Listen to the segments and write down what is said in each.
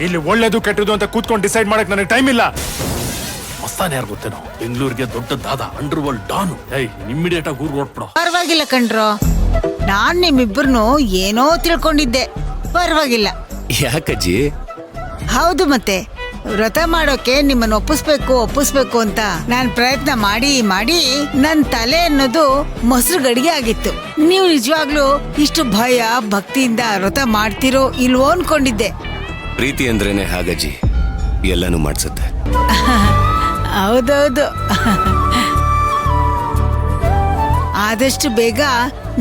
ಇಲ್ಲಿ ಒಳ್ಳೇದು ಕೆಟ್ಟದು ಅಂತ ಕೂತ್ಕೊಂಡು ಡಿಸೈಡ್ ಮಾಡಕ್ ನನಗೆ ಟೈಮ್ ಇಲ್ಲ. ಮಸ್ತಾನೆ ಯಾರು ಗೊತ್ತೇನೋ, ಬೆಂಗಳೂರಿಗೆ ದೊಡ್ಡ ದಾದ, ಅಂಡರ್ ವರ್ಲ್ಡ್ ಡಾನು. ಇಮ್ಮಿಡಿಯೇಟ್ ಆಗಿ ಊರ್ ಹೊರಟ್ಬಿಡೋ. ಪರವಾಗಿಲ್ಲ ಕಣ್ರೋ, ನಾನ್ ನಿಮ್ಮಿಬ್ಬರನ್ನು ಏನೋ ತಿಳ್ಕೊಂಡಿದ್ದೆ. ಪರವಾಗಿಲ್ಲ. ಯಾಕಜ್ಜಿ? ಹೌದು, ಮತ್ತೆ ವ್ರತ ಮಾಡೋಕೆ ನಿಮ್ಮನ್ನ ಒಪ್ಪಿಸ್ಬೇಕು ಅಂತ ನಾನ್ ಪ್ರಯತ್ನ ಮಾಡಿ ನನ್ ತಲೆ ಅನ್ನೋದು ಮೊಸರು ಗಡಿಗೆ ಆಗಿತ್ತು. ನೀವು ನಿಜವಾಗ್ಲೂ ಇಷ್ಟು ಭಯ ಭಕ್ತಿಯಿಂದ ವ್ರತ ಮಾಡ್ತಿರೋ ಇಲ್ವೋ ಅನ್ಕೊಂಡಿದ್ದೆ. ಪ್ರೀತಿ ಅಂದ್ರೇನೆ ಹಾಗಜ್ಜಿ, ಎಲ್ಲಾನು ಮಾಡ್ಸುತ್ತೆ. ಹೌದೌದು. ಆದಷ್ಟು ಬೇಗ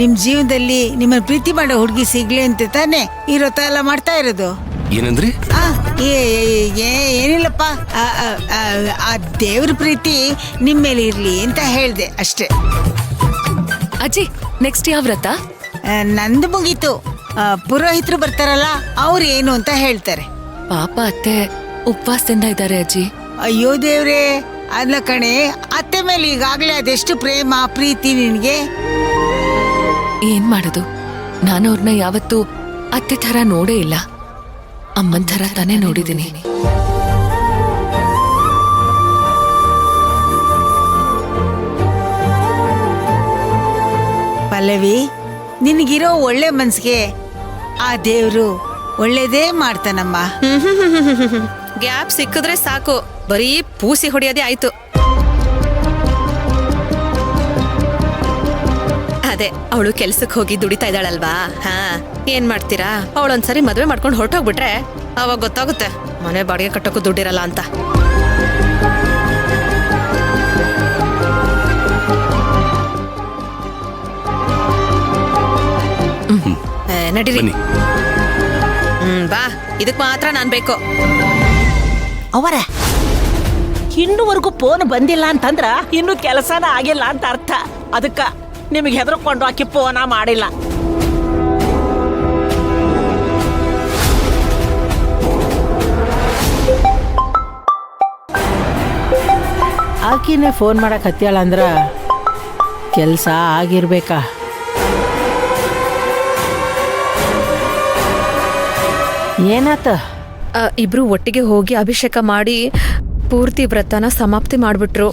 ನಿಮ್ ಜೀವನದಲ್ಲಿ ನಿಮ್ಮನ್ನ ಪ್ರೀತಿ ಮಾಡೋ ಹುಡುಗಿ ಸಿಗ್ಲಿ ಅಂತ ತಾನೆ ಈ ವ್ರತ ಎಲ್ಲ ಮಾಡ್ತಾ ಇರೋದು. ಏನಂದ್ರಿ? ಏನಿಲ್ಲಪ್ಪ, ಆ ದೇವ್ರ ಪ್ರೀತಿ ನಿಮ್ ಮೇಲೆ ಇರ್ಲಿ ಅಂತ ಹೇಳ್ದೆ ಅಷ್ಟೇ. ಅಜ್ಜಿ, ನೆಕ್ಸ್ಟ್ ಯಾವ ವ್ರತ? ನಂದು ಮುಗೀತು. ಪುರೋಹಿತರು ಬರ್ತಾರಲ್ಲ, ಅವ್ರು ಏನು ಅಂತ ಹೇಳ್ತಾರೆ. ಪಾಪ ಅತ್ತೆ ಉಪವಾಸದಿಂದ ಇದ್ದಾರೆ ಅಜ್ಜಿ. ಅಯ್ಯೋ ದೇವ್ರೇ, ಅಲ್ಲ ಕಣೆ, ಅತ್ತೆ ಮೇಲೆ ಈಗಾಗ್ಲೇ ಅದೆಷ್ಟು ಪ್ರೇಮ ಪ್ರೀತಿ ನಿನ್ಗೆ. ಏನ್ ಮಾಡೋದು, ನಾನು ಅವ್ರನ್ನ ಯಾವತ್ತೂ ಅತ್ತೆ ತರ ನೋಡೇ ಇಲ್ಲ. ಅಮ್ಮನ್ ತರ ತಾನೇ ನೋಡಿದೀನಿ. ಪಲ್ಲವಿ, ನಿನಗಿರೋ ಒಳ್ಳೆ ಮನ್ಸಿಗೆ ಆ ದೇವ್ರು ಒಳ್ಳೇದೇ ಮಾಡ್ತಾನಮ್ಮ. ಗ್ಯಾಪ್ ಸಿಕ್ಕಿದ್ರೆ ಸಾಕು, ಬರೀ ಪೂಸಿ ಹೊಡಿಯೋದೇ ಆಯ್ತು. ಅದೇ ಅವಳು ಕೆಲ್ಸಕ್ಕೆ ಹೋಗಿ ದುಡಿತಾ ಇದ್ದಾಳಲ್ವಾ. ಹಾ, ಏನ್ ಮಾಡ್ತೀರಾ, ಅವಳೊಂದ್ಸರಿ ಮದ್ವೆ ಮಾಡ್ಕೊಂಡು ಹೊರಟೋಗ್ಬಿಟ್ರೆ ಅವಾಗ ಗೊತ್ತಾಗುತ್ತೆ ಮನೆ ಬಾಡಿಗೆ ಕಟ್ಟೋಕ್ಕೂ ದುಡ್ಡಿರಲ್ಲ ಅಂತ. ನಡೀರಿ. ಬಾ, ಇದಕ್ ಮಾತ್ರ ನಾನ್ ಬೇಕು. ಅವರ ಇನ್ನೂವರೆಗೂ ಫೋನ್ ಬಂದಿಲ್ಲ ಅಂತಂದ್ರ ಇನ್ನು ಕೆಲಸನ ಆಗಿಲ್ಲ ಅಂತ ಅರ್ಥ. ಅದಕ್ಕ ನಿಮಗೆ ಹೆದರ್ಕೊಂಡು ಆಕಿ ಫೋನ ಮಾಡಿಲ್ಲ. ಆಕಿನೇ ಫೋನ್ ಮಾಡಕ್ ಹತ್ಯಾಳ ಅಂದ್ರ ಕೆಲಸ ಆಗಿರ್ಬೇಕಾ? ಏನಾತ? ಇಬ್ರು ಒಟ್ಟಿಗೆ ಹೋಗಿ ಅಭಿಷೇಕ ಮಾಡಿ ಪೂರ್ತಿ ವ್ರತನ ಸಮಾಪ್ತಿ ಮಾಡ್ಬಿಟ್ರು.